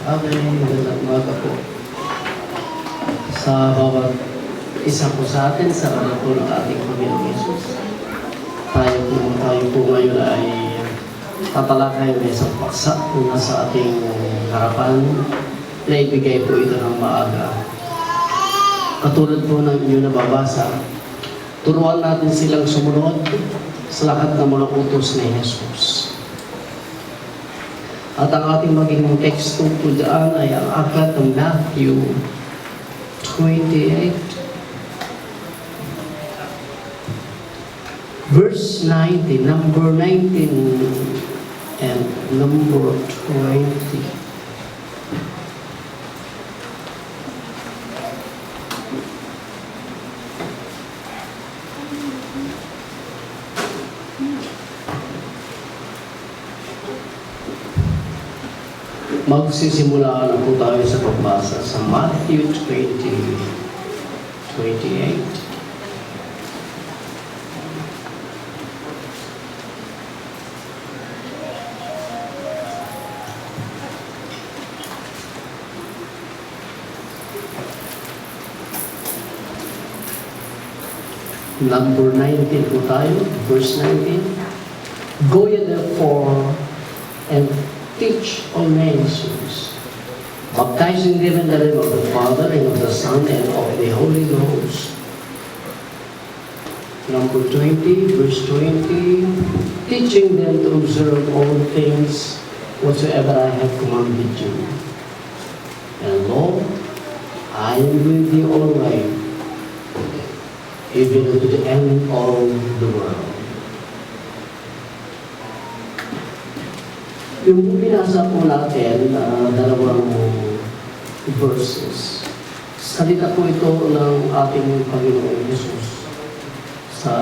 Okay, magandang umaga po sa bawat isa po sa atin sa araw po ng ating Panginoong Yesus. Tayo po ngayon ay tatalakay ng isang paksa na sa ating harapan na ibigay po ito ng maaga. Katulad po ng inyong nababasa, turuan natin silang sumunod sa lahat ng mga utos ni Jesus. At ang ating maging text po dyan ay ang aklat ng Matthew 28, verse 19, number 19 and number 20. Magsisimula na po tayo sa pagbasa sa Matthew 28. Number 19 po tayo, verse 19. Go ye therefore and teach all nations, baptizing them in the name of the Father and of the Son and of the Holy Ghost. Number 20, verse 20, teaching them to observe all things whatsoever I have commanded you. And lo, I am with you always, even to the end of the world. Yung binasa po natin, dalawang verses, salita po ito ng ating Panginoong Yesus sa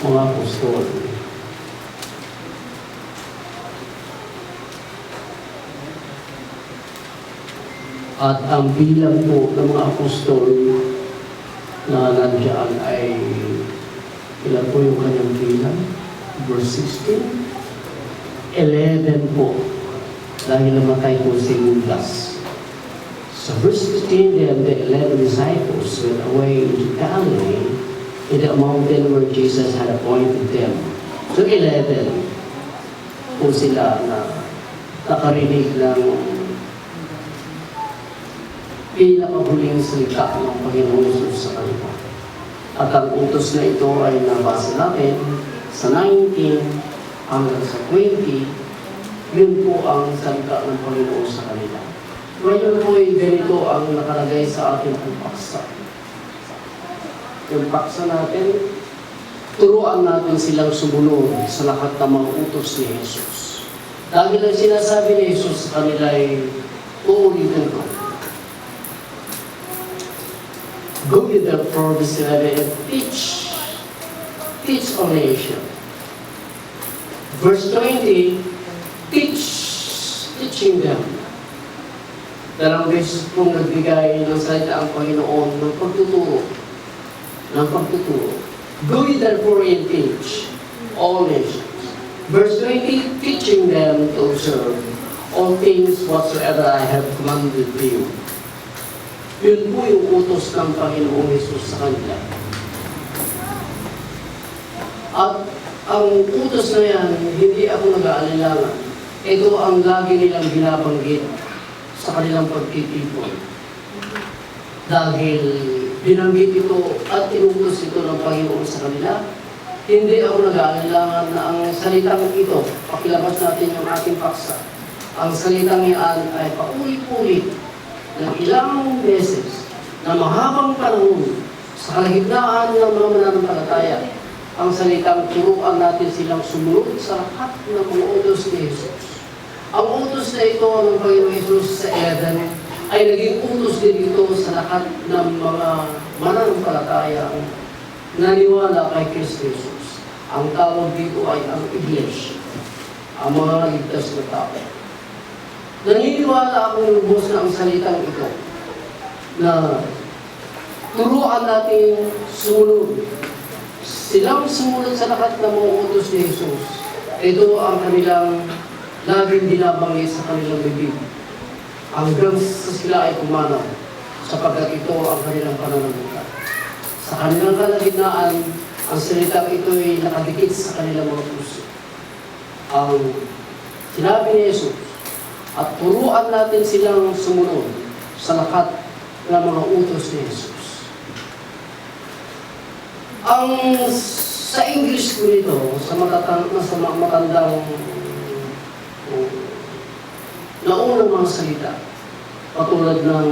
mga apostol. At ang bilang po ng mga apostol na nandiyan ay ilan po yung kanyang bilang? Verse 16. 11 po, dahil namatay po si Judas. So verse 16, then the 11 disciples went away into Galilee, in the mountain where Jesus had appointed them. So 11 po sila na nakarinig ng pinakahuling salita ng Panginoon Jesus sa kanila. At ang utos na ito ay nabasa natin sa 19 hanggang sa 20, yun po ang salita ng Panginoon sa kanila. Ngayon po ay ganito ang nakalagay sa ating paksa. Yung paksa natin, turuan natin silang sumunod sa lahat ng mga utos ni Jesus. Dahil ang sinasabi ni Jesus sa kanila ay uulitin ko. Go ye therefore this 11 and teach all nations. Verse 20, teaching them. Dalawang beses pong nagbigay ng salita ang Panginoon ng pagtuturo. Go ye therefore and teach all nations. Verse 20, teaching them to observe all things whatsoever I have commanded you. Yun po yung utos ng Panginoong Jesus sa kanila. At ang utos na yan, hindi ako nag-aalilangan. Ito ang lagi nilang binabanggit sa kanilang pagtitipon. Dahil binanggit ito at inutos ito ng Panginoon sa kanila, hindi ako nag-aalilangan na ang salitang ito, pakilabas natin yung ating paksa. Ang salitang iyan ay paulit-ulit ng ilang beses na mahabang panahon sa kalagitnaan ng mga mananampalataya. Ang salitang turuan natin silang sumunod sa lahat ng mga utos ni Jesus. Ang utos na ito ng Panginoon Jesus sa Eden ay naging utos din ito sa lahat ng mga mananampalataya naniwala kay Kristo Jesus. Ang tawag dito ay ang Iglesia, ang mga ligtas na tao. Naniniwala akong lubos na ang salitang ito na turuan natin sumunod. Silang sumunod sa lahat ng mga utos ni Jesus. Ito ang kanilang laging binabanggit sa kanilang bibig hanggang sa sila ay pumanaw, sapagkat ito ang kanilang pananagutan. Sa kanilang kalagitnaan, ang salitang ito ay nakadikit sa kanilang mga puso. Ang sinabi ni Jesus, at turuan natin silang sumunod sa lahat ng mga utos ni Jesus. Ang sa English ko nito, sa matandang naunang mga salita, patulad ng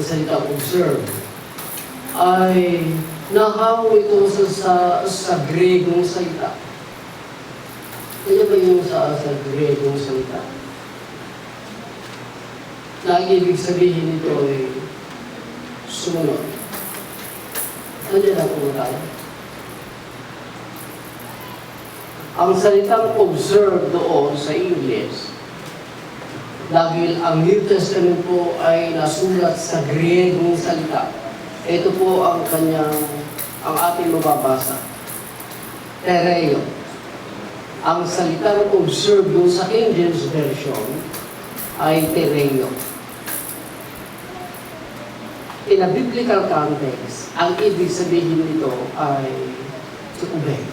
salita observe, ay nahaw ito sa Gregong salita. Ano ba yung sa Gregong salita? Na ang ibig sabihin nito ay sumunod. Nandiyan lang po tayo. Ang salitang observe doon sa English, dahil ang New Testament po ay nasulat sa Gregong salita, ito po ang ating mababasa. Tereo. Ang salitang observe doon sa King James Version ay tereo. In a biblical context, ang ibig sabihin nito ay to obey.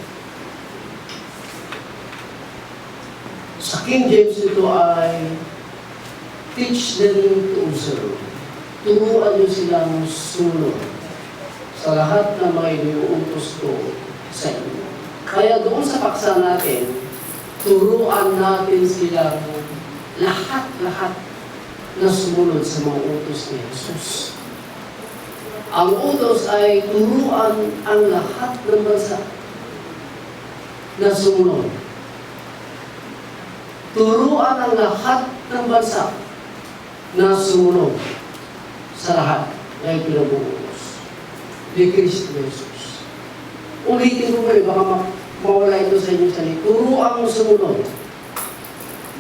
Sa King James ito ay teach them to observe. Turuan nyo silang sumunod sa lahat ng mga iniuutos ko sa inyo. Kaya doon sa paksa natin, turuan natin silang lahat-lahat na sumunod sa mga utos ni Jesus. Ang utos ay turuan ang lahat ng bansa na sumunod. Turuan ang lahat ng bansa na sumunod sa lahat na ipinabuutos ni Kristo Jesus. Ulitin ko kayo, baka mawala ito sa inyong salita. Turuan ang sumunod.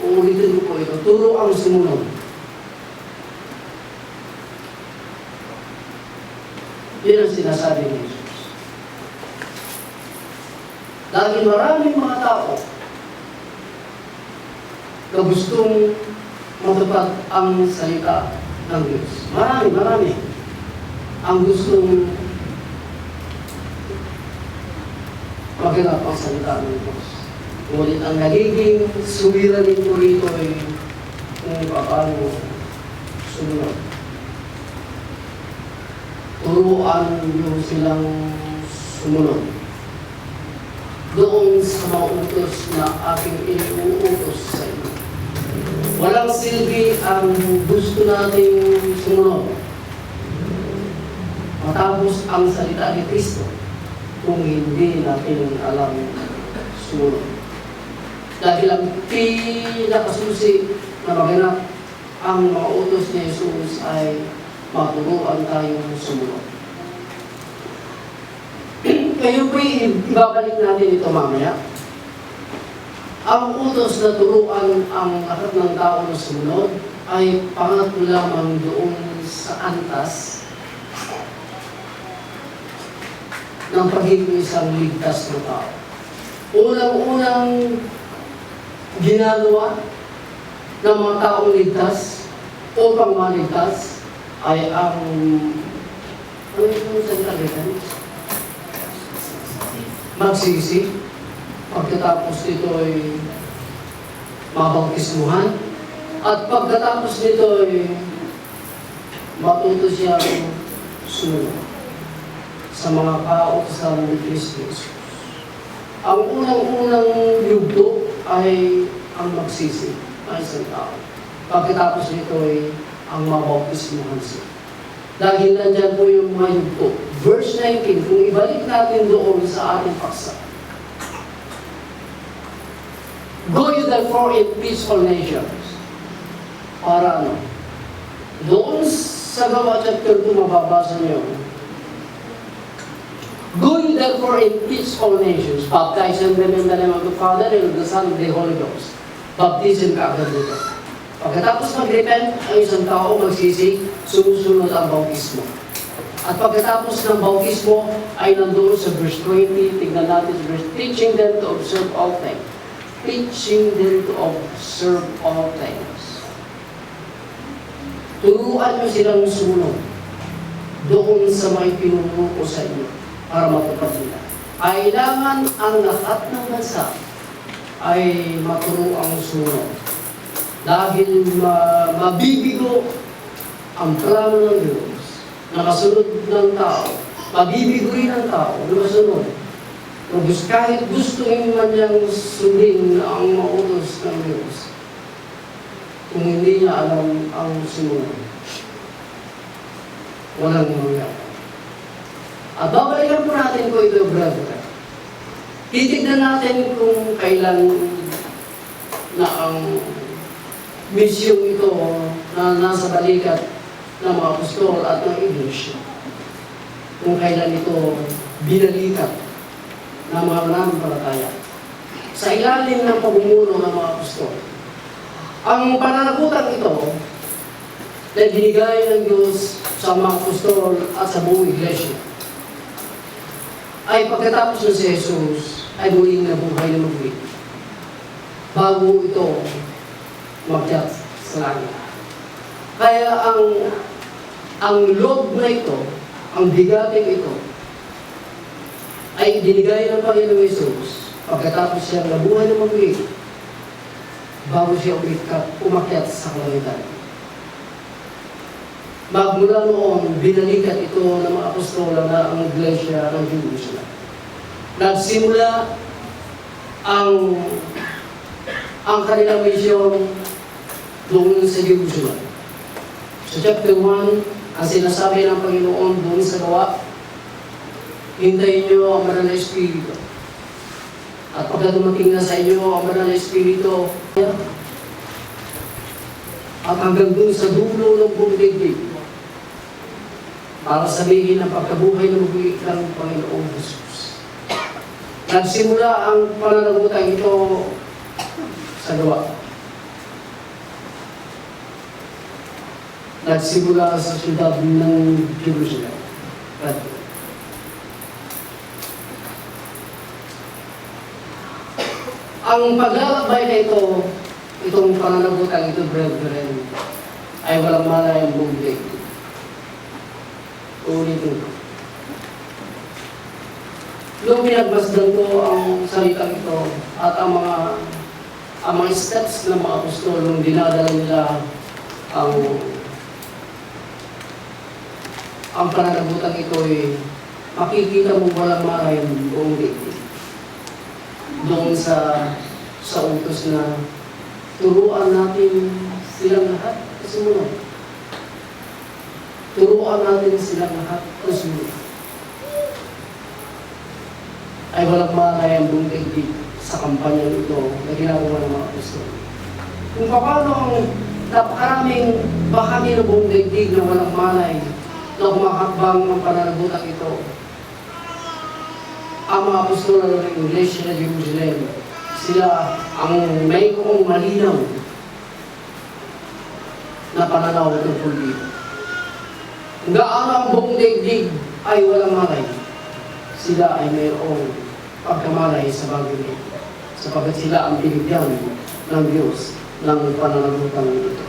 Ulitin ko po ito. Turuan ang sumunod. Yan ang sinasabi ni Jesus. Dahil maraming mga tao na gustong matupad ang salita ng Diyos. Marami ang gustong maganap ang salita ng Diyos. Ngunit ang nagiging suliranin ko rito ay kung paano sumunod. Turuan niyo silang sumunod doon sa mga utos na aking iniuutos sa inyo. Walang silbi ang gusto nating sumunod matapos ang salita ni Kristo kung hindi natin alam sumunod. Dahil ang pinakasusi na maganap ang mga utos ni Jesus ay maturuan tayong sumunod. Kayo po'y ibabalik natin ito mamaya. Ang utos na turuan ang lahat ng tao na sumunod ay pangatlo lamang doon sa antas ng pagiging isang ligtas na tao. Unang-unang ginagawa ng mga taong ligtas upang maligtas ay ang ano yung salita dito? Magsisi. Pagkatapos nito ay mabautismuhan. At pagkatapos nito ay matuto siya sumunod sa mga kautosan ni Kristo. Ang unang-unang yugto ay ang magsisi ay isang tao. Pagkatapos nito ay ang mabautismuhan siya. Dahil nandyan po yung mga yugto. Verse 19, kung ibalik natin doon sa ating paksa. Go you therefore in peaceful nations. Para ano? Doon sa Gawa chapter 2, mababasa niyo. Go you therefore in peaceful nations, baptizing them in the name of the Father and of the Son and of the Holy Ghost. Baptism ka agad dito. Pagkatapos mag-repent, ang isang tao magsisi, sumusunod ang bautismo. At pagkatapos ng bautismo, ay nandoon sa verse 20, tignan natin sa verse, teaching them to observe all things teaching them to observe all things. Turuan nyo silang sumunod doon sa may pinungo ko sa inyo para matupad nila. Kailangan ang lahat ng bansa ay maturuang sumunod. Dahil mabibigo ang plano ng Diyos na masunod ng tao, mabibigo rin ang tao na masunod. Kahit gusto man niyang sundin ang mautos ng Diyos, kung hindi niya alam ang sumunod, walang mangyayari. At babalikan po natin ko ito, brother. Titignan natin kung kailan na ang misyong ito na nasa balikat ng mga apostol at ng iglesia. Kung kailan ito binalikat ng mga mananampalataya sa ilalim ng pamumuno ng mga apostol. Ang pananagutan ito na binigay ng Diyos sa mga apostol at sa buong iglesia ay pagkatapos ng si Jesus ay muling nabuhay na muli bago ito magyat sa langit. Kaya ang loob na ito, ang bigating ito, ay binigay ng Panginoong Jesus pagkatapos siya nabuhay na muli bago siya umakyat sa kalangitan. Magmula noon, binalikat ito ng mga apostola na ang iglesia ng Jerusalem. Nagsimula ang kanilang misyon doon sa Jerusalem. Sa chapter 1, ang sinasabi ng Panginoon doon sa gawa, hintayin niyo ang Banal na Espiritu. At pagka dumating na sa inyo ang Banal na Espiritu, at hanggang doon sa dulo ng buong daigdig, para sabihin ang pagkabuhay ng muli ng Panginoong Jesus. Nagsimula ang pananagutan ito sa gawa. Nagsimula sa siyudad ng Jerusalem. Ang paglalakbay na ito, itong pananagutan ito, brethren, ay walang malay ang buong daigdig. Ulitin ko. Nung pinagmasdan ko ang salitang ito at ang mga steps ng mga apostol nung dinadala nila ang pananagutan ito ay makikita mo walang malay ang buong daigdig. Doon sa utos na turuan natin silang lahat kasunod. Turuan natin silang lahat kasunod. Ay walang malay ang buong daigdig sa kampanya ito na ginagawa ng mga apostol. Kung paano ang napakaraming bahagi ng buong daigdig na walang malay na humakakbang ng pananagutan ito, ang mga apostol ng Iglesia ng Jerusalem, sila ang may kung malinaw na pananaw ng dito. Gaano ang buong daigdig ay walang malay, sila ay mayroong pagkamalay sa bagay nito, sapagkat sila ang binigyan ng Diyos ng pananagutan nito.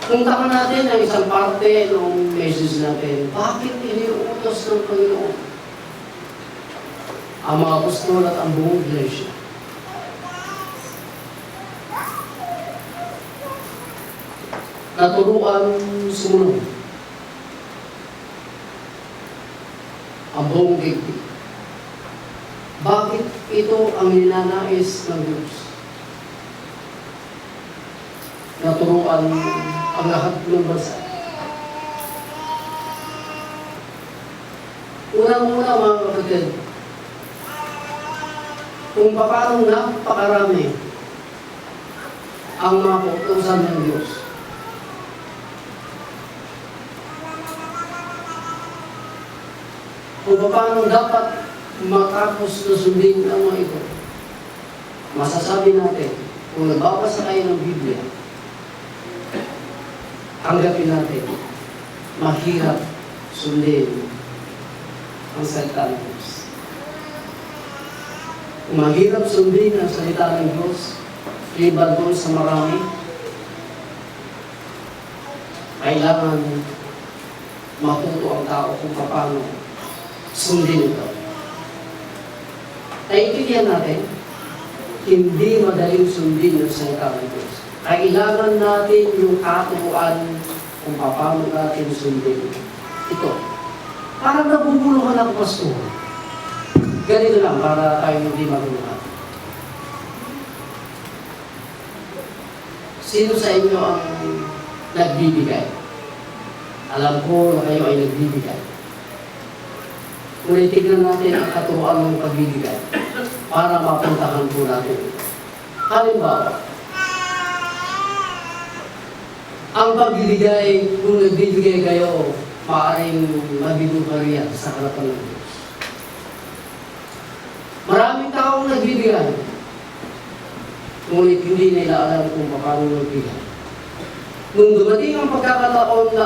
Puntahan natin ang isang parte ng message natin. Bakit iniuutos ng Panginoon ang mga apostol at ang buong iglesia? Naturuan sumunod ang buong daigdig. Bakit ito ang ninanais ng Diyos? Naturuan ang lahat ng bansa. Unang-una mga kapatid, kung paano napakarami ang mga kautusan ng Diyos. Kung paano dapat matapos na sundin ang mga ito. Masasabi natin, kung nagbabasa kayo ng Biblia, tanggapin natin, mahirap sundin ang salita ng Diyos. Mahirap sundin ang salita ng Diyos, liban doon sa marami. Kailangan matuto ang tao kung paano sundin ito. Naiintindihan natin, hindi madaling sundin ang salita ng Diyos. Kailangan natin yung katuruan kung paano natin sundin ito. Parang nabubulungan ako, Pastor. Ganito lang, para tayo hindi magulungan. Sino sa inyo ang nagbibigay? Alam ko na kayo ay nagbibigay. Ngunit tignan natin ang katuruan ng pagbibigay para mapuntahan po natin. Halimbawa, ang pagbibigay, kung nagbibigay kayo, maaaring mabigo kayo yan sa harapan ng Diyos. Maraming taong nagbibigay, ngunit hindi nila alam kung paano magbigay. Nung dumating ang pagkakataon na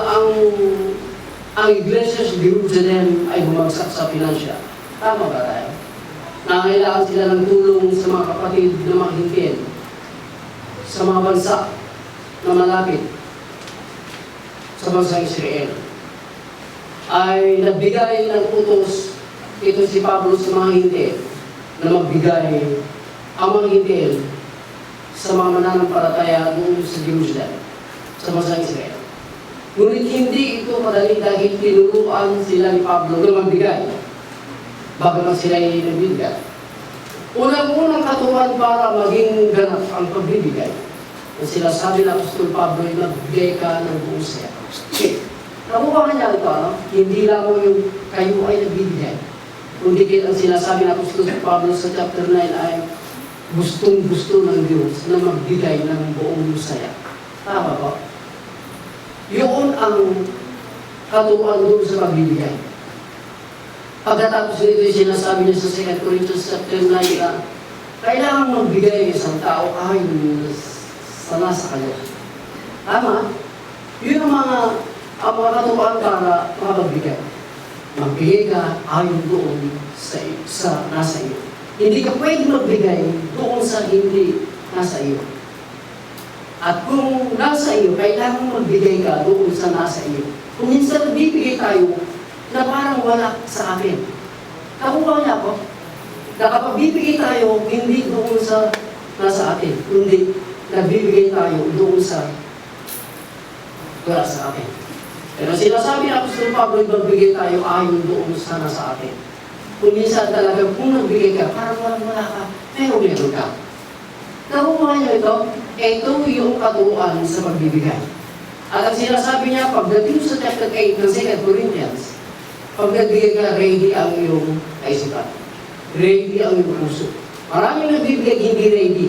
ang Iglesia sa Jerusalem ay bumagsak sa finansya, tama ba tayo? Nangailangan sila ng tulong sa mga kapatid na maghingkid sa mga bansa na malapit sa bansang Israel. Ay nagbigay ng utos ito si Pablo sa mga hindi na magbigay ang mga hindi sa mga mananampalataya doon sa Jerusalem, sa bansang Israel. Ngunit hindi ito madali dahil tinuruan sila ni Pablo na magbigay bago na sila ay nagbigay. Unang-unang katuruan para maging ganap ang pagbibigay. Ang sinasabi ng Apostol Pablo ay magbigay ka ng buong saya. Nakuha niya ito, hindi lamang yung kayo ay nagbibigay. Kundi ang sinasabi ng Apostol Pablo sa chapter 9 ay gustong-gusto ng Diyos na magbigay ng buong saya. Tama ba? Yun ang katuruan doon sa pagbibigay. Pagkatapos nito yung sinasabi niya sa 2 Corinthians chapter 9 na kailangan magbigay isang tao ayon sa nasa kanya. Tama? Yun ang mga katuruan para makapagbigay. Magbigay ka ayon doon sa nasa iyo. Hindi ka pwede magbigay doon sa hindi nasa iyo. At kung nasa iyo, kailangan magbigay ka doon sa nasa iyo. Kung minsan nagbibigay tayo na parang wala sa akin. Nakuha niya ako. Nakapabibigay tayo hindi doon sa nasa atin, kundi nagbibigay tayo doon sa wala sa atin. Pero sinasabi ng Apostol Pablo, magbigay tayo ayon doon sa nasa atin. Kung minsan talaga, kung nagbigay ka, parang wala ka, pero meron ka. Nakuha niyo ito? Ito yung katuruan sa pagbibigay. At ang sinasabi niya, pagdating sa chapter 8 ng 2 Corinthians, pag nagbigay ka, ready ang iyong kaisipan. Ready ang iyong puso. Maraming nagbibigay, hindi ready.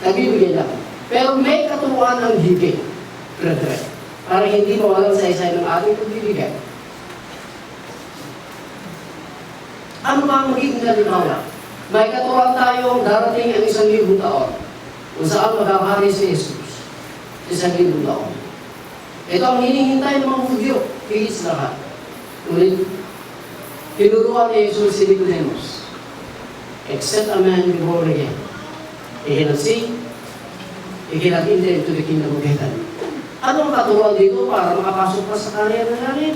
Nagbibigay lang. Pero may katuruan ng giving. Para hindi mawalan sa isa ng ating pagbibigay. Ano ba ang magiging halimbawa? May katuruan tayong darating ang 1,000 taon kung saan magkakari si Jesus. 1,000 taon. Ito ang hinihintay ng mga Hudyo, higit sa lahat. Ngunit, tinuruan ni Jesus si Nicodemus, except a man be born again, he cannot see, he cannot enter into the kingdom of heaven. Ano ang katuruan dito para makapasok pa sa karya ng langit?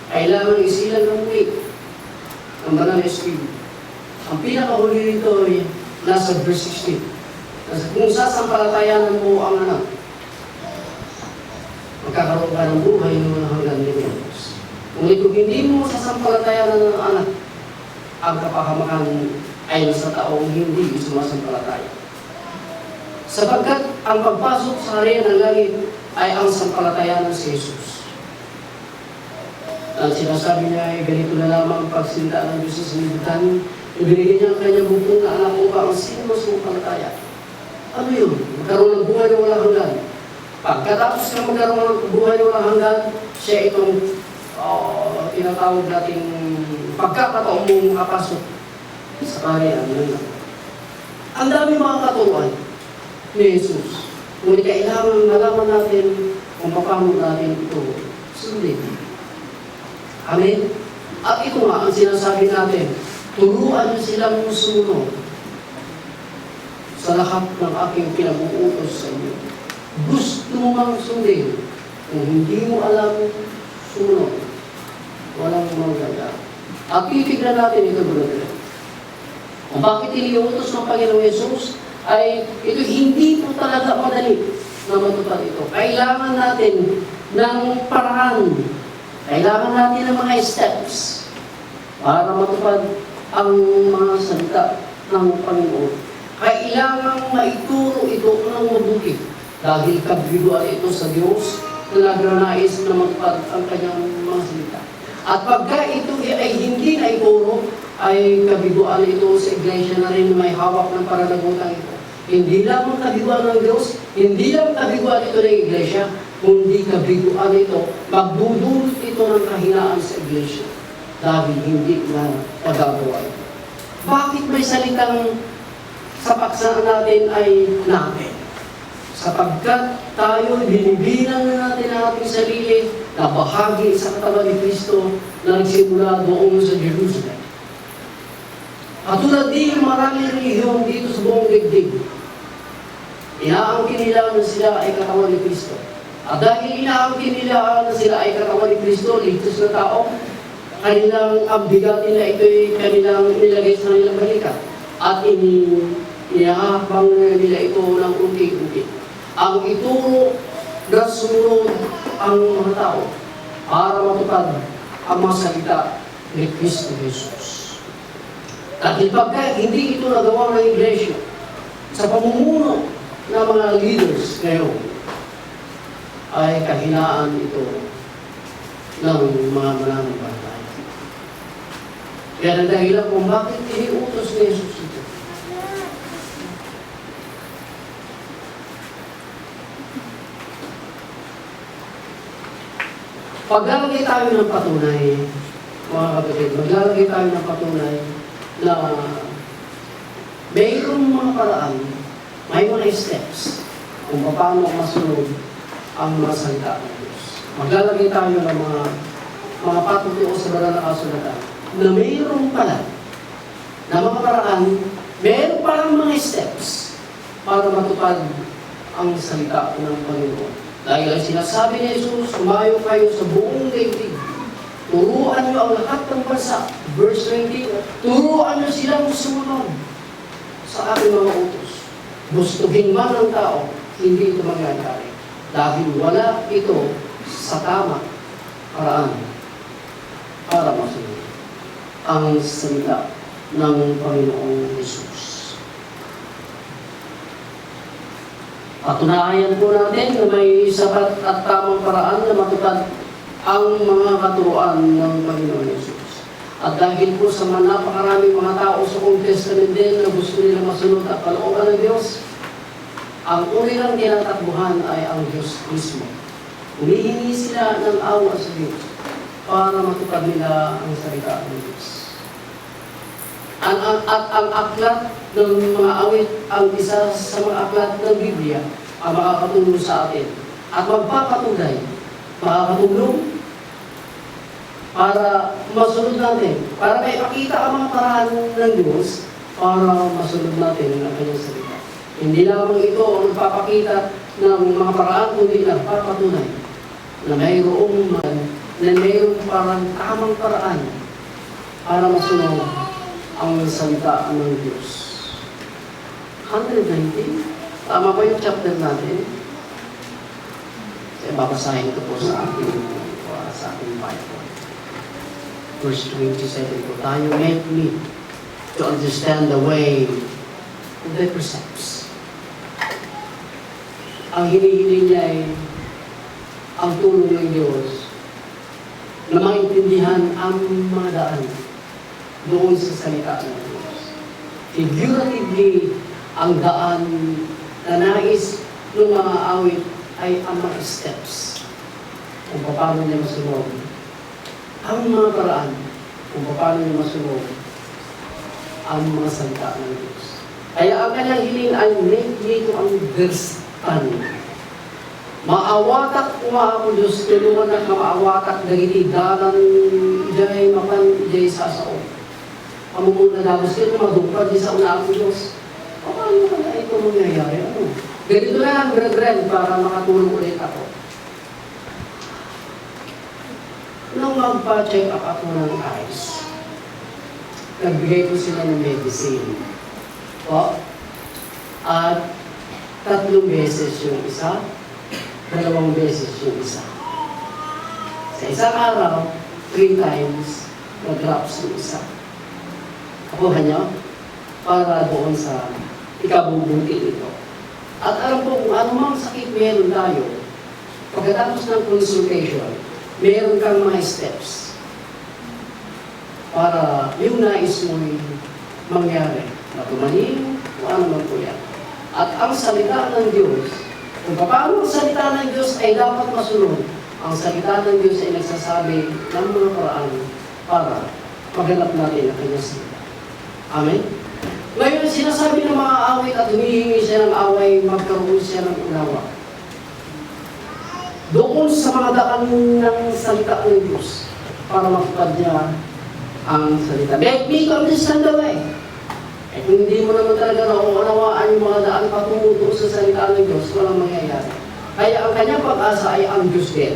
Kailangan isilan ng muli ang banal na Espiritu. Ang pinakahuli nito ay nasa verse 16. Kung sasampalatayanan mo ang anak, magkakaroon ka ng buhay ng mga hanggang Diyos. Kung hindi mo sasampalatayanan ng anak, ang kapahamakan ay nasa taong hindi sumasampalataya. Sapagkat ang pagpasok sa harian ng langit ay ang sampalatayanan si Jesus. Ang sinasabi niya ay ganito na lamang pagsinta ng Diyos sa sinibutan, ibinigay niya ang kanyang bugtong na anak upang ang sino sumampalataya. Ano yun? Magkaroon ng buhay na walang hanggan. Pagkatapos na magkaroon ng buhay na walang hanggan, siya itong tinatawag nating pagkakataon mong makapasok sa karya ng langit. Ang dami mga katuruan ni Jesus. Ngunit kailangan malaman natin kung paano natin ito sundin. Amen? At ito nga ang sinasabi natin Turuan niyo silang sumunod sa lahat ng aking pinag-uutos sa inyo. Gusto mo mang sundin, kung hindi mo alam sumunod, walang maganda. At titignan natin ito, brother. Kung bakit iniutos ng Panginoong Yesus, ay ito hindi po talaga madali na matupad ito. Kailangan natin ng paraan. Kailangan natin ng mga steps para matupad ang mga salita ng Panginoon. Kailangan maituro ito ng mabuti dahil kabiguan ito sa Diyos na nagranais na matupad ang kanyang mga salita. At pagka ito ay hindi na ituro, ay kabiguan ito sa iglesia na rin may hawak ng pananagutan ito. Hindi lamang kabiguan ng Diyos, hindi lang kabiguan ito ng iglesia, kundi kabiguan ito, magdudulot ito ng kahinaan sa iglesia dahil hindi na pagagawa ito. Bakit may salitang sa paksa natin ay natin? Sapagkat tayo binibilang na natin ang ating sarili na bahagi sa katawan ni Kristo na nagsimula doon sa Jerusalem. Katulad din maraming relihiyon dito sa buong digdig, inaangkin nila na sila ay katawan ni Kristo. At dahil inaangkin nila na sila ay katawan ni Kristo, ligtas na tao, kanilang ambigat nila ito'y kanilang nilagay sa kanilang balikat. At inihahakbang nila ito ng unti-unti. Ang ituro na sumunod ang mga tao para matupad ang mga salita ni Kristo Jesus. Dahil pagka hindi ito nagawa ng iglesia sa pamumuno ng mga leaders ngayon, ay kahinaan ito ng mga mananampalataya. Kaya ang dahilan kung bakit iniutos ni Jesus ito. Paglalagay tayo ng patunay, mga kapatid, maglalagay tayo ng patunay na mayroong mga paraan, may mga steps kung paano masunod ang mga salita ng Diyos. Maglalagay tayo ng mga patutuo sa banal na kasulatan na mayroong pala na mga paraan, mayroong parang mga steps para matupad ang salita ng Panginoon. Dahil ang sinasabi ni Jesus, sumayo kayo sa buong daigdig. Turuan niyo ang lahat ng bansa. Verse 20, turuan niyo silang sumunod sa aking mga utos. Gustuhin man ng tao, hindi ito mangyayari. Dahil wala ito sa tama paraan para masunod ang salita ng Panginoong Jesus. Patunayan po natin na may sapat at tamang paraan na matupad ang mga katuruan ng Panginoon Jesus. At dahil po sa napakaraming mga tao sa Old Testament din na gusto nila masunod at kalooban ng Diyos, ang unang tinatakbuhan ay ang Diyos mismo. Humihingi sila ng awa sa Diyos para matupad nila ang salita ng Diyos. At ang aklat ng mga awit, ang isa sa mga aklat ng Biblia, ang makakatulong sa atin. At magpapatunay, makakatulong para masunod natin, para may pakita ang mga paraan ng Diyos para masunod natin ang kanyang salita. Hindi lamang ito ang nagpapakita ng mga paraan, kundi nagpapatunay na mayroong parang tamang paraan para masunod ang salita ng Diyos. 119, tama ba yung chapter natin? Kasi babasahin ko po sa ating Bible. Verse 27 po tayo, help me to understand the way of thy precepts. Ang hinihiling niya ay ang tulong ng Diyos na maintindihan ang mga daan doon sa salita ng Diyos. Figuratively, ang daan na nais ng mga awit ay ang mga steps kung paano niya masunod. Ang mga paraan kung paano niya masunod ang mga salita ng Diyos. Kaya ang kanyang hiling ay make me to understand. Maawatak kuma ako Diyos, tulungan na maawatak dagiti dalan jay mapan jay sasao. Pamumulagamos kayo, madugpad din sa unang Diyos. O paano kaya ito mangyayari? Ano? Ganito na lang, brethren, para makatulong ulit ako. Nung magpa-check up ako ng eyes, nagbigay ko sila ng medicine. O, at 3 beses yung isa, 2 beses yung isa. Sa isang araw, 3 times, na-drops yung isa. Nakuha niyo? Para doon sa ikabubuti nito. At alam ko kung anumang sakit meron tayo, pagkatapos ng consultation, meron kang mga steps para yung nais mo'y mangyari. Na tumanin, kung ano man po yan. At ang salita ng Diyos, kung paano ang salita ng Diyos ay dapat masunod, ang salita ng Diyos ay nagsasabi ng mga paraan para maganap natin ang kanyang salita. Amen? Ngayon, sinasabi ng mga awit at humihingi siya ng away, magkaroon siya ng unawa. Doon sa mga daan ng salita ng Diyos para matupad niya ang salita. Make me to understand the way. Eh kung hindi mo naman talaga nauunawaan yung mga daan patungo sa salita ng Diyos, walang mangyayari. Kaya ang kanyang pag-asa ay ang Diyos din,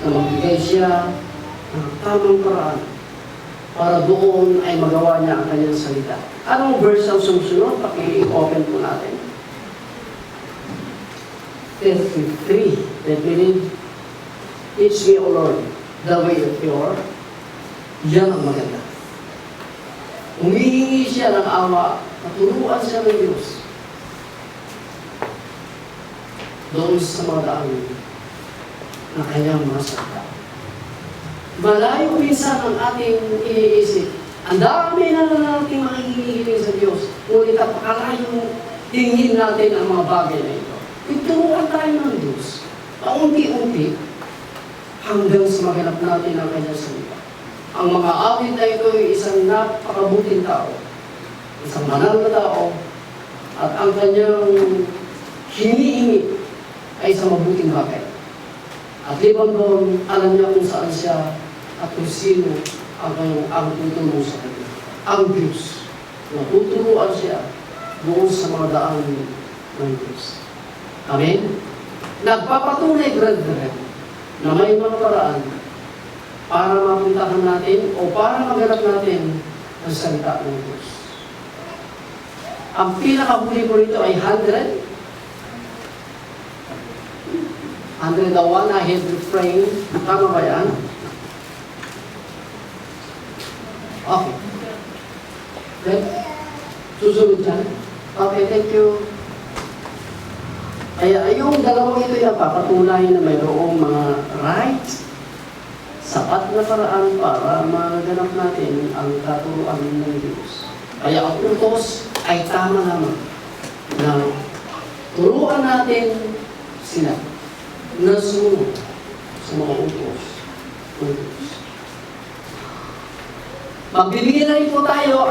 na magbigay siya ng tamang paraan para doon ay magawa niya ang kanyang salita. Anong verse ang sumusunod? Paki-open po natin. 33. Let me read. Teach me, O Lord, the way of your. Yan ang maganda. Humihingi siya ng awa, naturuan siya ng Diyos. Doon sa mga daan na kanyang mga salita. Malayo minsan ang ating iniisip. Ang dami na natin makikinig sa Diyos. Ngunit napakalayo hingin natin ang mga bagay na ito. Ituruan tayo ng Diyos. Paunti-unti hanggang sa maganap natin ang kanyang salita. Ang mga awit na ito ay isang napakabuting tao. Isang banal na tao. At ang kanyang hinihingi ay isang mabuting bagay. At liban doon, alam niya kung saan siya at kung sino ang tutulong sa kanya. Ang Diyos. Natuturuan siya doon sa mga daan ng Diyos. Amen? Nagpapatunay, brethren, na may mga paraan para mapuntahan natin o para maganap natin ang salita ng Diyos. Ang pinakahuli po rito ay 100. 101 ahead refrain. Tama ba yan? Okay. Then, susunod dyan. Okay, thank you. Kaya yung dalawang ito yung papatunay na mayroong mga rights, sapat na paraan para maganap natin ang katuruan ng Diyos. Kaya ang utos ay tama naman na turuan natin sila na sumunod sa mga utos ng Diyos. Magbibigay na rin po tayo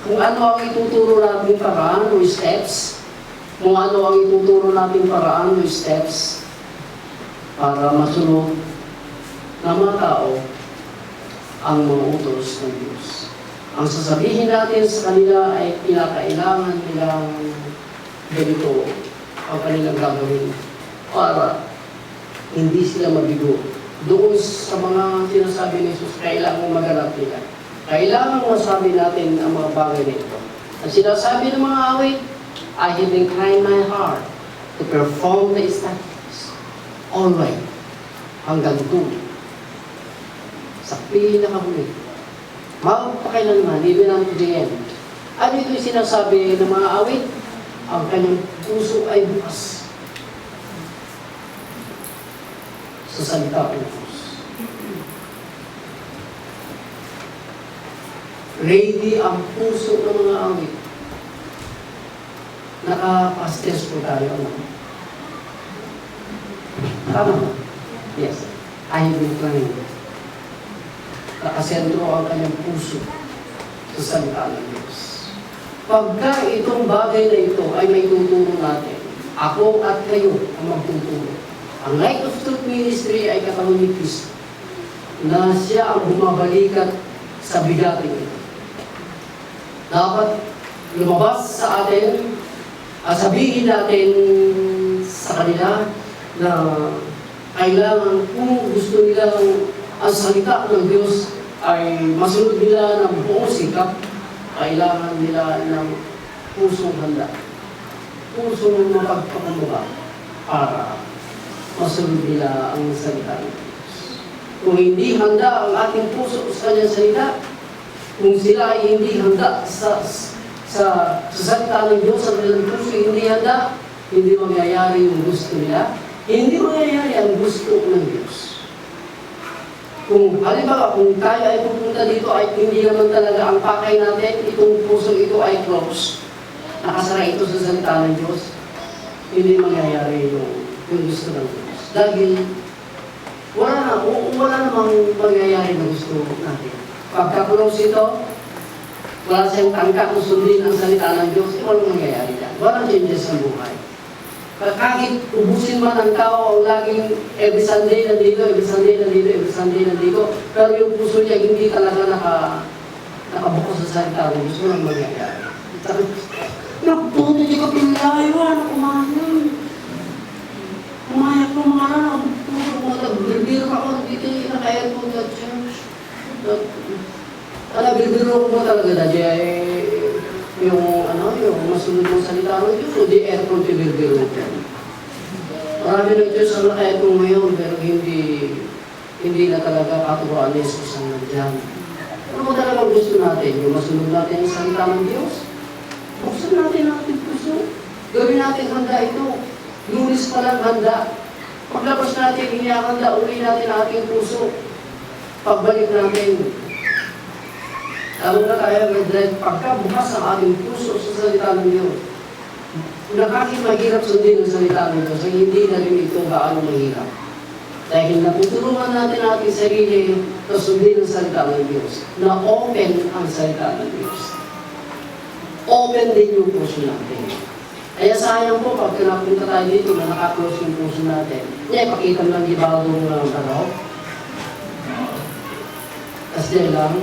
kung ano ang ituturo natin paraan o steps, kung ano ang ituturo natin paraan o steps para masunod na mga tao ang mga utos ng Diyos. Ang sasabihin natin sa kanila ay pinakailangan nilang ganito ang kanilang gagawin para hindi sila mabigo. Doon sa mga sinasabi ni Jesus, kailangan maganap nila. Kailangan masabi natin ang mga bagay na ito. Ang sinasabi ng mga awit, I have inclined my heart to perform the statutes. All right. Hanggang doon. Sa pinakahuli. Magpakailanman, even unto the end. Ano ito yung sinasabi ng mga awit? Ang kanyang puso ay bukas sa salita ng Diyos. Ready ang puso ng mga awit. Nakapastes po tayo. Tama ba? Yes. I have been trying. Nakasentro ang kanyang puso sa salita ng Diyos. Pagka itong bagay na ito ay may tuturo natin, ako at kayo ang magtuturo. Ang Light of Truth Ministry ay katawan ni Kristo na siya ang bumabalikat sa bigating ito. Dapat lumabas sa atin at sabihin natin sa kanila na kailangan kung gusto nilang ang salita ng Diyos ay masunod nila ng buong sikap, kailangan nila ng pusong handa, pusong mapagpakumbaga para masunod nila ang salita ng Diyos. Kung hindi handa ang ating puso sa kanyang salita, kung sila ay hindi handa sa salita ng Diyos, sa kanilang puso, hindi handa, hindi mangyayari yung gusto nila, hindi mangyayari ang gusto ng Diyos. Kung halimbawa, kung tayo ay pupunta dito ay hindi naman talaga ang pakay natin, itong puso ito ay close, nakasara ito sa salita ng Diyos, hindi mangyayari yung gusto ng Diyos. Dahil wala namang mangyayari na gusto natin. Pagka-close ito, wala siyang tangka kung sundin ang salita ng Diyos, walang mangyayari dyan. Walang changes sa buhay. Kahit ubusin man ang tao ang laging every Sunday nandito, every Sunday nandito, every Sunday nandito, pero yung puso niya hindi talaga nakabukas sa salita ng Diyos, walang mangyayari. Naputo niyo ka pinlayo, ano kumahan? Umayak mo mga nagbibiro ka ako dito, naka-airport na church. Nagbibiro ko talaga na dyan, yung masunod mong salita ng Diyos, o di airport yung birbiro ko. Marami ng Diyos ang naka-airport ngayon, pero hindi na talaga katuroan ni Jesus ang nandyan. Ano mo talaga gusto natin? Yung masunod natin yung salita ng Diyos? Buksan natin ang ating puso. Gawin natin handa ito. Lunis pa lang handa. Paglabas natin, inihahanda, uli natin ang ating puso. Pagbalik natin. Lalo na tayo, pagka bukas ang ating puso sa salita ng Diyos, nakakit mahirap sundin ang salita ng Diyos, ay hindi na rin ito gaano mahirap. Dahil natutulungan natin ang ating sarili na sundin ang salita ng Diyos, na open ang salita ng Diyos. Open din yung puso natin. Kaya sayang po, pag napunta tayo dito na nakaklose yung puso natin, pakita mo lang di bagong araw. Kasi lang,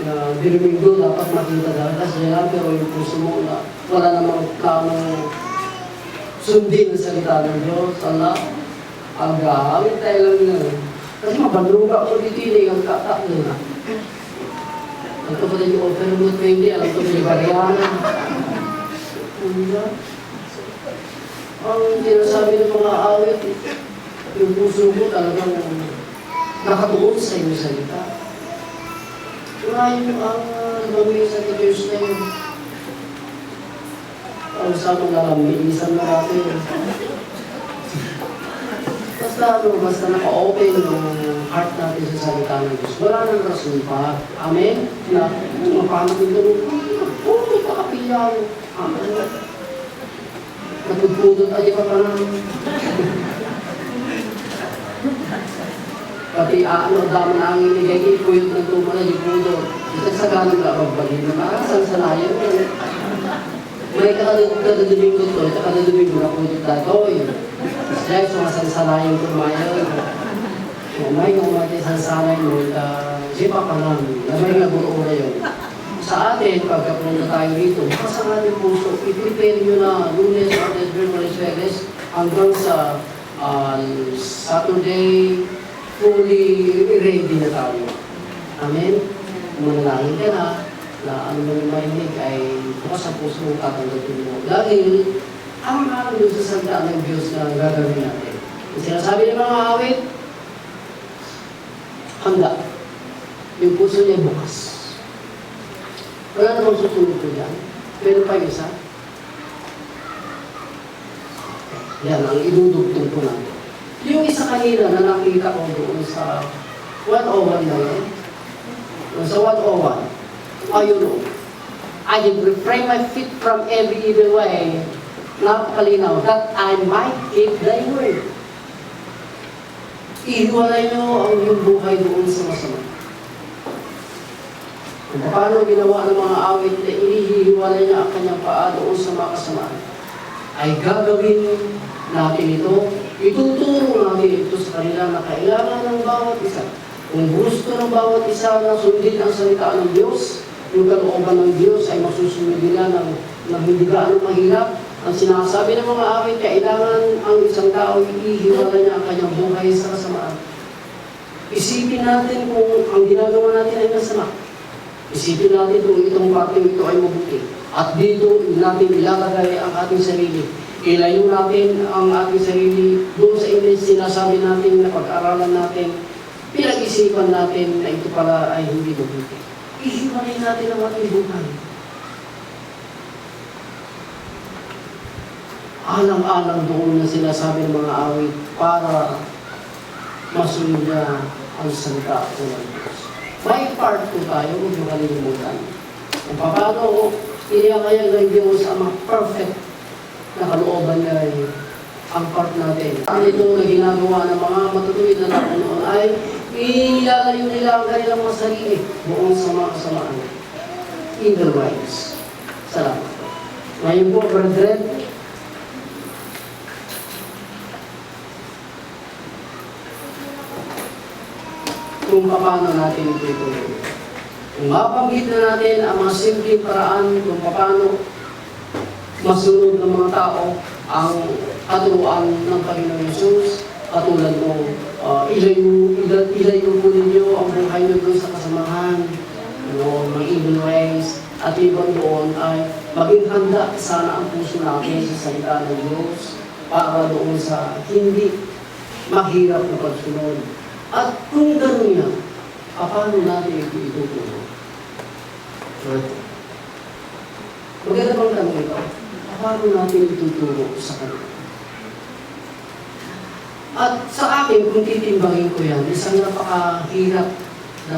Domingo dapat makita dahil kasi lang, pero yung puso mo na wala namang kamang sundin ang salita ng Diyos. Ang gawin tayo lang na. Kasi mabanduga ko dito yung katak na. Ito pa rin yung open mood ko hindi, alam ko yung Bariana. Ang sinasabi ng mga awit, yung puso mo talagang nakatuon sa iyong salita. Turahin mo ang gawin sa Diyos na yun. Ang sabong lalamisan mo natin. Basta naka-open yung heart natin sa salita ng Diyos. Wala nang rason pa. Amen? Na, mapahanap yung ganun. May kakapiyaw. Amen. Natutudot aja pa pa lang. Pati daman ang inigay, ipuyot ng tumala, yung pudo. Isagsagalan ka, magbalin na sanayan. May kakadaduming ko ito, kakadaduming ko na puyot na ito. Dahil sumasansanayan ko mayan. May kumati sansanay mo, sipa pa lang, may naguro na yun. Sa atin, pagkapunta tayo dito, bukas ang ating puso, i-prepare nyo na Lunes, Martes, Mercoles, hanggang sa Saturday, fully ready na tayo. Amen? Manalangin ka na ano mo yung marinig ay bukas ang puso mong tatanggapin mo. Dahil, ang alam doon sa salita ng Diyos na gagawin natin. Ang sinasabi ng mga awit, handa. Yung puso niya bukas. Wala namang susunod ko dyan. Pero pa isa. Yan ang idudugtong ko natin. Yung isa kanina na nakita ko doon sa 101 na yun. Sa 101. Ayun o. I will refrain my feet from every evil way. Napakalinaw, that I might keep thy word. Ihiwalay nyo ang iyong buhay doon sa masama. Kung paano ginawa ng mga awit na inihiwalay niya ang kanyang paa doon sa mga kasamaan, ay gagawin natin ito, ituturo natin ito sa kanila na kailangan ng bawat isa. Kung gusto ng bawat isa na sundin ang salita ng Diyos, yung kalooban ng Diyos ay masusunod nila ng hindi gaano mahirap. Ang sinasabi ng mga awit, kailangan ang isang tao ihiwala niya ang kanyang buhay sa kasamaan. Isipin natin kung ang ginagawa natin ay masama. Isipin natin kung itong parteng ito ay mabuti. At dito natin ilalagay ang ating sarili. Ilayo natin ang ating sarili doon sa English, sinasabi natin na pag-aralan natin, pinag-isipan natin na ito pala ay hindi mabuti. Ihiwalay natin ang ating buhay. Alang-alang doon na sinasabi ng mga awit para masunod niya ang salita ng Diyos. May part po tayo, huwag mo kalimutan. Kung paano iniyakaya ng Diyos ang mga perfect na kalooban niya ay ang part natin. Ang ito na ginagawa ng mga matutuwid na nakunoon ay inilalayo nila ang kanilang mga sarili buong sa mga kasamaan. Evil ways. Salamat. Ngayon po, brethren, kung paano natin ito ituloy. Kung mapanggit na natin ang mga simpleng paraan kung paano masunod ng mga tao ang katuruan ng Panginoon Yesus, katulad mo, ilayo po ninyo ang buhay nyo doon sa kasamahan, mga evil ways, at ibang doon ay maging handa sana ang puso natin sa salita ng Diyos para doon sa hindi mahirap na pagsunod. At kung gano'n yan, paano natin ito ituturo? Maganda bang tanong ito? Paano natin ituturo sa kanila? At sa akin, kung titimbangin ko yan, isang napakahirap na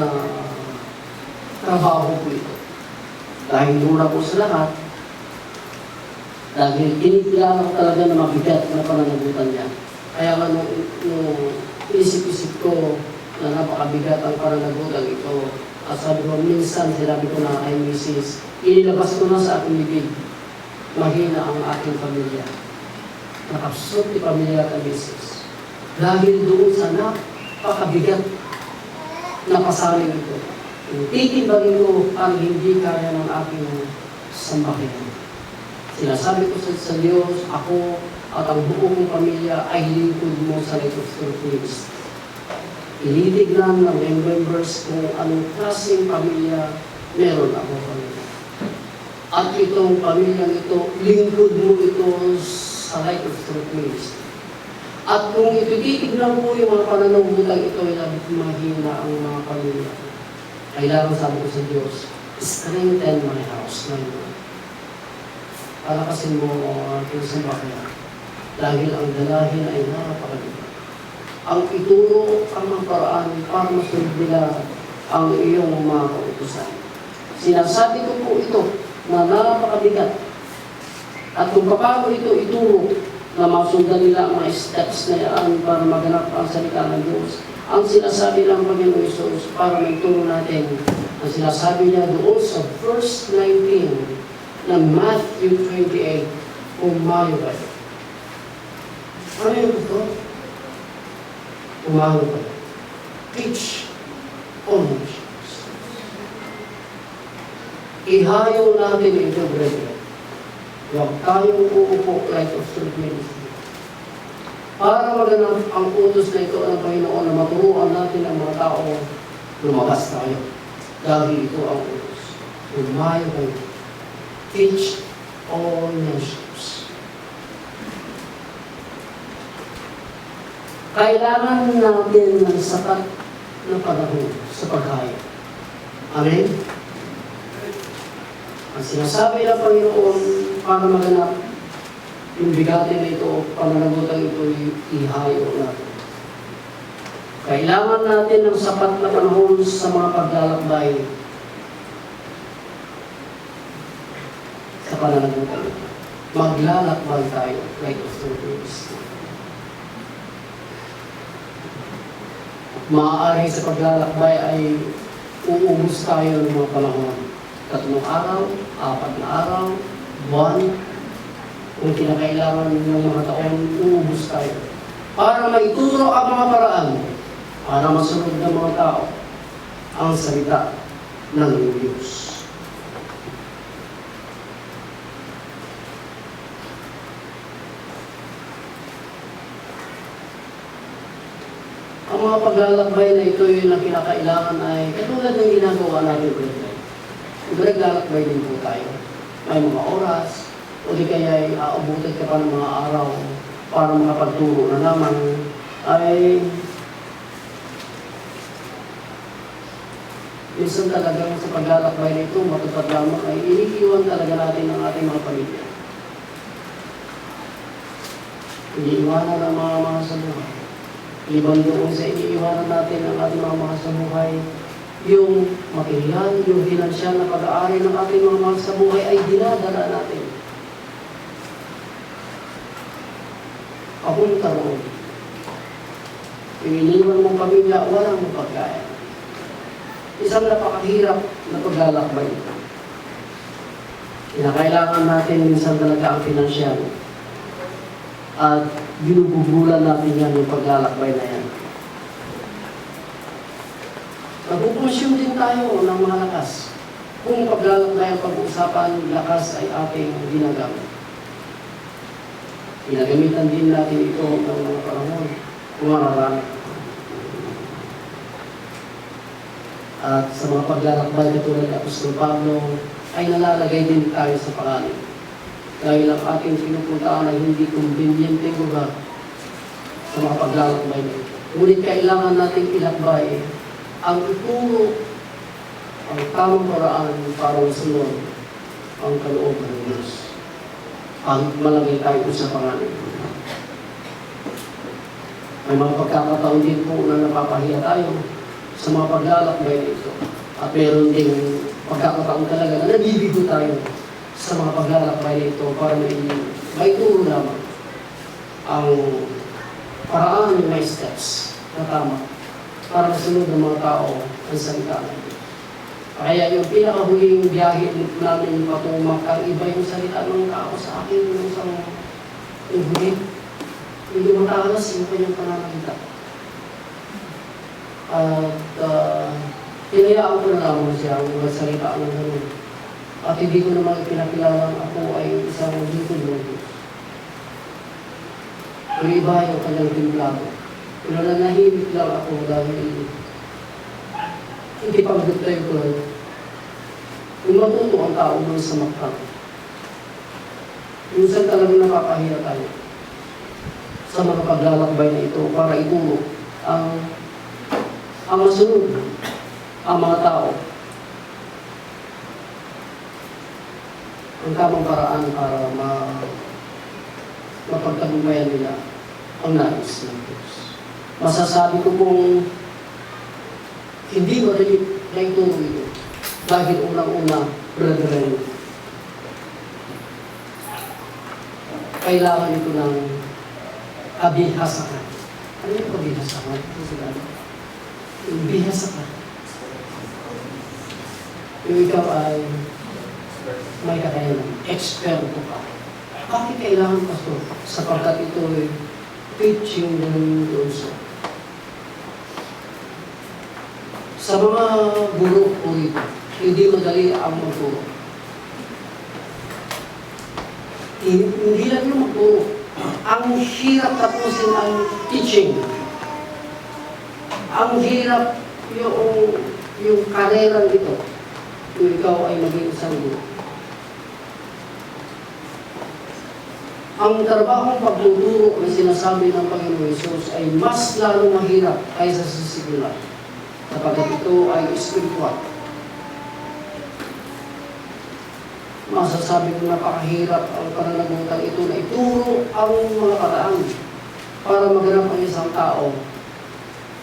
trabaho ko ito. Dahil muna po sa lahat, dahil kinikilala ko talaga na mabigat na pananagutan niya. Kaya nga nung isip-isip ko na napakabigat ang pananagutan ito. At sabi ko, minsan sinabi ko na kay Mrs. Inilabas ko na sa aking bibig. Mahina ang aking pamilya. Nakapsot ni pamilya at Mrs. Dahil doon sa napakabigat na pasaling ito. Titimbagin ko ang hindi kaya ng aking sambahin. Sinasabi ko sa Diyos, ako at ang buo kong pamilya ay lingkod mo sa Light of Truth. Initignan ng members kung anong klaseng pamilya meron ako pamilya. At itong pamilyang ito, lingkod mo ito sa Light of Truth. At kung ititignan mo yung mga pananagutan ito, ay mahina ang mga pamilya. Kailangan sabi ko sa Diyos, strengthen my house, my Lord. Palakasin mo ang aking sambahayan. Dahil ang dalahin ay napakalimutan. Ang ituro ang mga paraan para masunod nila ang iyong mga kautusan. Sinasabi ko po ito na napakabigat. At kung paano ito ituro na masundan nila ang mga steps na yan para maganap ang salita ng Diyos. Ang sinasabi ng Panginoon Yesus para maituro natin, ang sinasabi niya doon sa verse 19 ng Matthew 28, umayo kayo. Ano yung ito? Umayo kayo. Teach all nations. Ihayo natin ito, brethren. Huwag tayong uupo like of truth ministry. Para maganap ang utos na ito ng Panginoon na maturuan natin ang mga tao, lumabas tayo. Dahil ito ang utos. Umayo kayo. Teach all nations. Kailangan natin ng sapat na panahon sa paghayo. Amen? Ang sinasabi ng Panginoon para maganap yung bigati na ito, pananagutan ito, ihayo natin. Kailangan natin ng sapat na panahon sa mga paglalakbay sa pananagutan ito. Maglalakbay tayo like of truth. Maaari sa paglalakbay ay uubos tayo ng mga panahon. 3 araw, 4 na araw, buwan, kung kinakailangan ng mga taon, uubos tayo. Para maituro ang mga paraan, para masunod ng mga tao ang salita ng Diyos. ang mga paglalakbay na ito yung na kinakailangan ay katulad ng ginagawa natin brethren. Naglalakbay din po tayo. May mga oras, o di kaya ay aabutin ka pa ng mga araw para makapagturo na naman ay minsan talagang sa paglalakbay na ito, matupad lamang ay iniiwan talaga natin ang ating mga pamilya. Iniiwanan ang mga sa buhay. Ibang doon sa iniiwanan natin ang ating mga sa buhay, yung material, yung finansyal na pag-aari ng ating mga sa buhay ay dinadala natin. Akong tarong, iniiwan mong pamilya, walang pagkain. Isang napakahirap na paglalakbay. Kinakailangan natin minsan talaga ang finansyal. At binububulan natin yan yung paglalakbay na yan. Nagpupunsyon din tayo ng mga lakas. Kung paglalakbay ang pag-uusapan, lakas ay ating ginagamit. Ginagamitan din natin ito ng mga panahon. Kung mararami. At sa mga paglalakbay katulad ni Apostol Pablo, ay nalalagay din tayo sa pangalan. Dahil ang ating pinupuntaan ay hindi kumbiniyente lugar sa mga paglalakbay na ito. Ngunit kailangan nating ilakbay ang ituro, ang tamang paraan para masunod ang kalooban ng Diyos. Ang malagay tayo sa pangalan. May mga pagkakataon din po na napapahiya tayo sa mga paglalakbay na ito. At meron ding pagkakataon talaga na nabibigo tayo sa mga paglalakbay na ito para may turo lamang ang paraan, may steps na tama para masunod ng mga tao ang salita ng Diyos. Kaya yung pinakahuling biyahe namin patungo ang iba yung salita ng tao sa akin yung isang huli. Hindi matalas yung kanyang pananalita. At hinayaan ko na lamang siya ang magsalita ng gano'n. At hindi ko naman pinakilala ako ay isang lingkod ng Diyos. Pero iba yung kanyang timplado. Pero nanahimik lang ako dahil hindi pang good tayo ko lang. Kung matuto ang tao doon sa maktang, minsan talagang napapahiya tayo sa mga paglalakbay na ito para ituro ang masunod ang mga tao ang tamang paraan para mapagtagumpayan nila ang nais ng Diyos. Masasabi ko pong hindi madali na ituro ito dahil unang-una, brethren, kailangan ito ng kabihasakan. Ano yung kabihasakan? Yung bihasakan. Yung ikaw ay may kakayanan, eksperto ka. Bakit kailangan, Pastor? Sapagkat ito ay teaching ng Diyos. Sa mga guro po ito, hindi madali ang magturo. Hindi lang yung magturo. Ang hirap tapusin ang teaching. Ang hirap yung karera ito. Kung ikaw ay maging isang guro. Ang trabahong pagtuturo na sinasabi ng Panginoon Jesus ay mas lalo mahirap kaysa sa sikular. Kapag ito ay spiritual. Masasabi ko napakahirap ang pananagutan ito na ituro ang mga paraan para maganap ang isang tao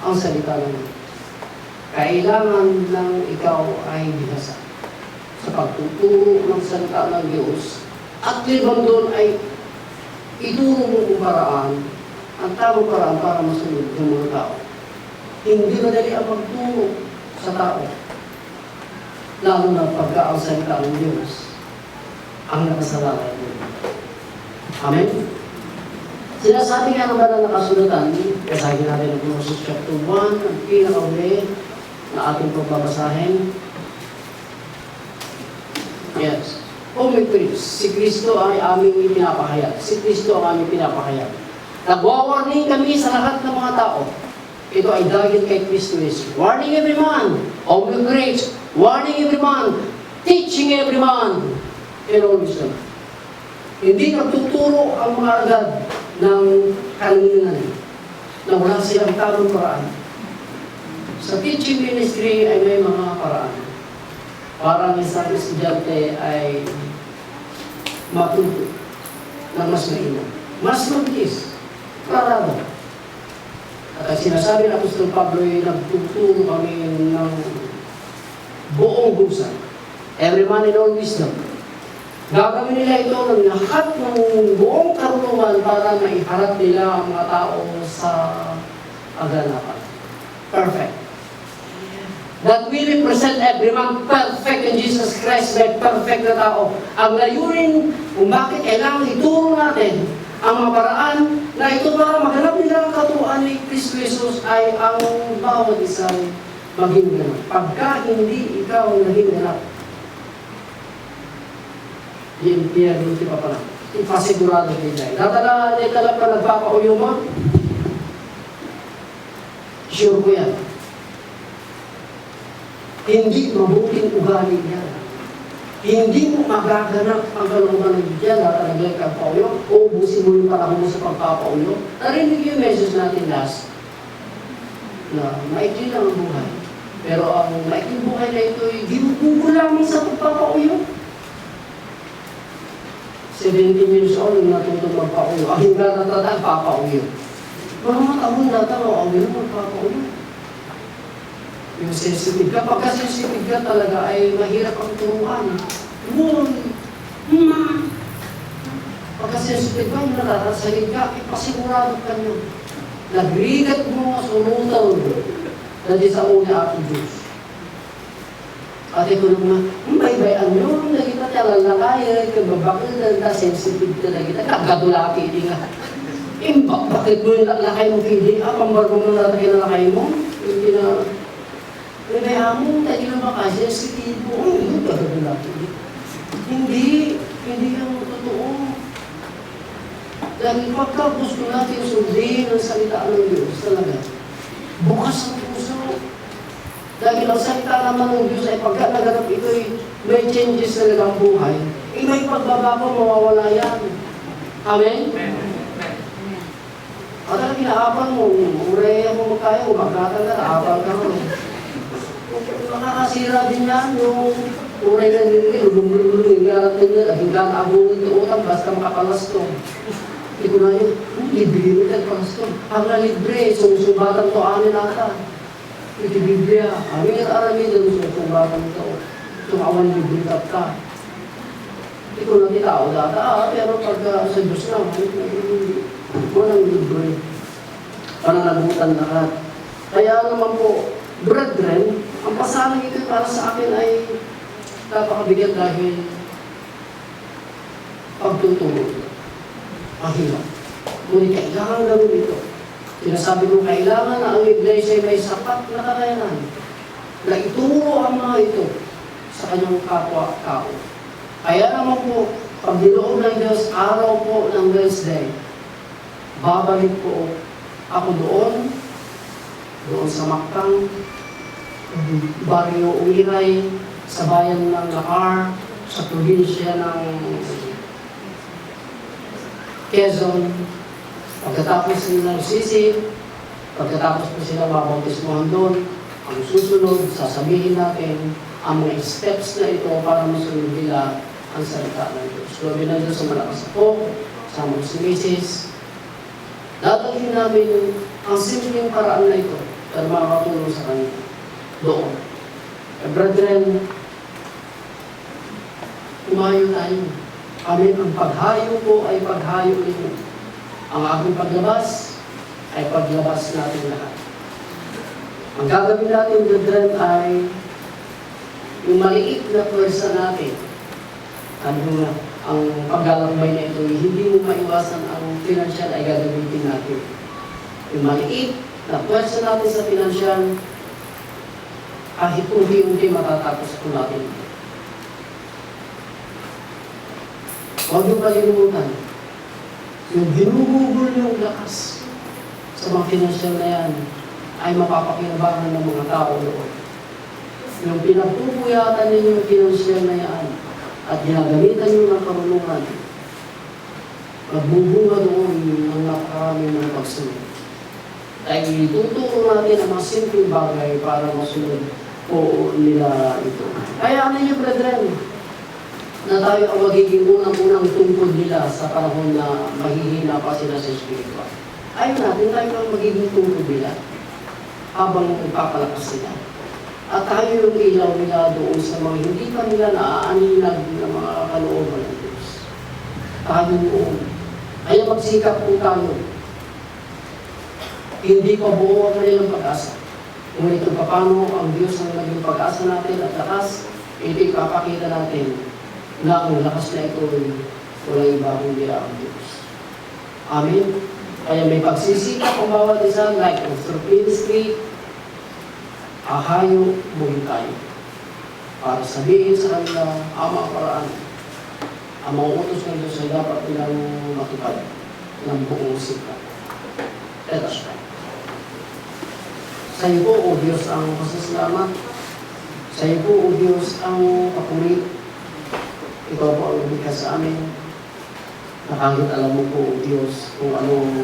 ang salita ng Diyos. Kailangan lang ikaw ay bihasa sa pagtuturo ng salita ng Diyos at libang doon ay ituro mo kung paraan, ang tamang paraan para masunod ng mga tao. Hindi madali ang magturo sa tao, lalo na pagka ang salita ng Diyos ang nakasalalay mo. Amen? Sinasabi nga naman na nakasulatan, kasahin natin ang Colossians chapter 1, ang pinaka-uli na ating pagbabasahin. Yes. O may Kristo, si Kristo ay aming pinapahayag. Si Kristo ang aming pinapahayag. Nagwa-warning kami sa lahat ng mga tao. ito ay dahil kay Kristo Jesus. Warning every man of your grace, warning every man, teaching every man, in all wisdom. Hindi nagtuturo ang mga agad ng kalingan na wala silang tamang paraan. Sa teaching ministry ay may mga paraan. Para ang isang estudyante ay matuto ng mas mainam. Mas mabilis. Parado. At ang sinasabi ng Apostol Pablo ay nagtuturo kami ng buong gusa. Every man in all wisdom. Gagawin nila ito ng lahat ng buong karunungan para maiharap nila ang mga tao sa aganapan. Perfect. That we represent every man perfect in Jesus Christ, may perfect na tao. Ang layunin kung bakit kailangan ituro natin ang mga paraan na ito para maghanap nila ang katuwaan ni Kristo Jesus ay ang bawat isang maging ganap. Pagka hindi ikaw naging ganap, hindi pa pala. Ipasigurado nila. Natala pa nagpapauyo mo? Sure ko yan. Hindi mabuting ugali yan. Hindi mo magaganap ang kalungan ng diyan na talagang kagpauyo o ubusin mo yung panahon mo sa pagpapauyo. Narinig yung message natin last na maikli lang ang buhay. Pero ang maikling buhay na ito ay ginugugo lamang sa pagpapauyo. 17 years old, natutong magpauyo. Ang hingga natatang papauyo. Mga taon na tao, ang magpapauyo. Yung sensitive ka, pagka-sensitive ka talaga ay mahirap ang turuan. Pagka-sensitive ka, yung nakakasalit ka, ipasigurado ka nyo. Nagrigat mo, sunutaw mo. Dali sa una ako Diyos. At ito naman, baybayan nyo, nagita talang na kaya, kababakil na sensitive ka na kita, kagadulaki di nga. Bakit mo yung lakay mo hindi? Pambarbo mo na natin na lakay mo? Hindi na... Kaya mo, tayo na makasensitive mo. Hindi, kagadulaki. Hindi ang totoo. Dahil pagka gusto natin sundin ang salita ng Diyos talaga, bukas ang puso. Dahil ang salita naman ng Diyos ay pagka naganap ito ay may changes talaga ang buhay. May pagbabago, mawawala yan. Amen? At ang kinaapan mo, ureya mo magkaya, umagatan ka, naabang ka mo. Makakasira din yan, yung uray na nilili, lulung-lulung, hinggang abungin ng utang, basta makapalas to. Hindi ko na yun, libre mo ka palas to. Ang nalibre, sumbatan to, amin ata. Iti Biblia, amin at aramin din, sumbatan to. Tumawan libre ka. Hindi ko na kitao data, pero pag sa Diyos na, walang libre. Pananagutan lahat. Kaya naman po, brethren, ang pasalang ito para sa akin ay napakabigat dahil pagtuturo. Ang hirap. Ngunit kailangan gawin ito. Sinasabi ko, kailangan na ang iglesia ay may sapat na kakayanan na ituro ang mga ito sa kanyang kapwa-tao. Kaya naman po, pag diloob ng Diyos, araw po ng Wednesday, babalik po ako doon sa Mactan, Barrio Uliray, sa bayan ng Lacar, sa probinsya ng Quezon. Pagkatapos nila nagsisi, pagkatapos po sila mabautismohan doon, ang susunod, sasabihin natin ang mga steps na ito para masunod nila ang salita ng Diyos. Sabi na Diyos sa malakas ako, sa mga sumisis, dadalhin namin ang simpleng paraan na ito para makakatulong sa kanila. Doon. Brethren, umayo tayo. Amin, ang paghayo ko ay paghayo ninyo. Ang aking paglabas ay paglabas natin lahat. Ang gagawin natin, brethren, ay yung maliit na pwersa natin. Ano na, ang paglalakbay na ito, hindi mo maiwasan ang financial ay gagamitin natin. Yung maliit na pwersa natin sa financial, kahit unti-unti matatapos po natin. Huwag yung kalimutan. Yung ginugugol yung lakas sa mga financial na yan, ay mapapakinabangan ng mga tao doon. Yung pinagpupuyatan ninyo yung financial na yan at ginagamitan nyo ng karunungan, magbubunga doon ng napakaraming mga pagsunod. Dahil ituturo natin ang mga simpleng bagay para masunod po nila ito. Kaya ano nyo, brethren, na tayo ang magiging unang-unang tungkod nila sa panahon na mahihina pa sila sa spiritual. Ayaw natin tayo ang magiging tungkod nila habang ipapalakas sila. At tayo yung ilaw nila doon sa mga hindi pa nila naaaninag ng mga kalooban ng Diyos. Tayo noon. Kaya magsikap po tayo. Hindi pa buo ang kanilang pag-asa. Ngunit kung paano ang Diyos ang naging pag-asa natin at lakas, ito'y papakita natin na ang lakas na ito ay walang iba kundi ang Diyos. Amen? Kaya may pagsisikap ang bawat isa, like ang ministry, ahayo buhay tayo. Para sabihin sa kanila, ang paraan, ang mga utos ng Diyos ay dapat nilang matupad ng buong sikap. Let us pray. Sa iyo po, O Diyos, ang pasasalamat. Sa iyo po, O Diyos, ang papuri. Ikaw po ang lumikha sa amin. Nakangit alam mo po, O Diyos, kung anong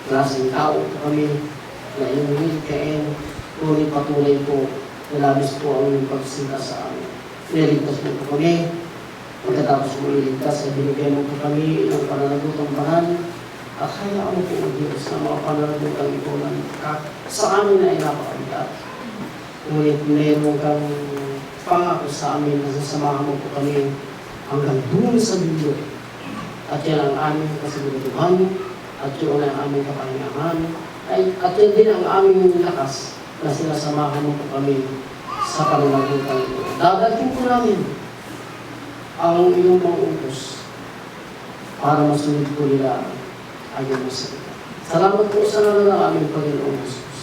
klaseng tao ito kami na iyong nilikhain. Ngunit patuloy po, nalabis po ang iyong pagsinta sa amin. Niligtas mo po kami. Pagkatapos mo iligtas, ay binigay mo po kami ng pananagutang banal. At hayaan mo po, O Diyos, na mga pananagutang ito sa amin na ay napakabigat. Ngunit mayroon kang pangako sa amin na sasamahan mo po kami hanggang doon sa dulo. At yan ang aming kasiguraduhan, at yun ang aming kapahingahan, at yan din ang aming lakas na sinasamahan mo po kami sa pananagutang ito. Dadating po namin ang iyong mga utos para masunod po nila ayon mo sa ito. Salamat po sa ngalan ng aming Panginoon Jesus.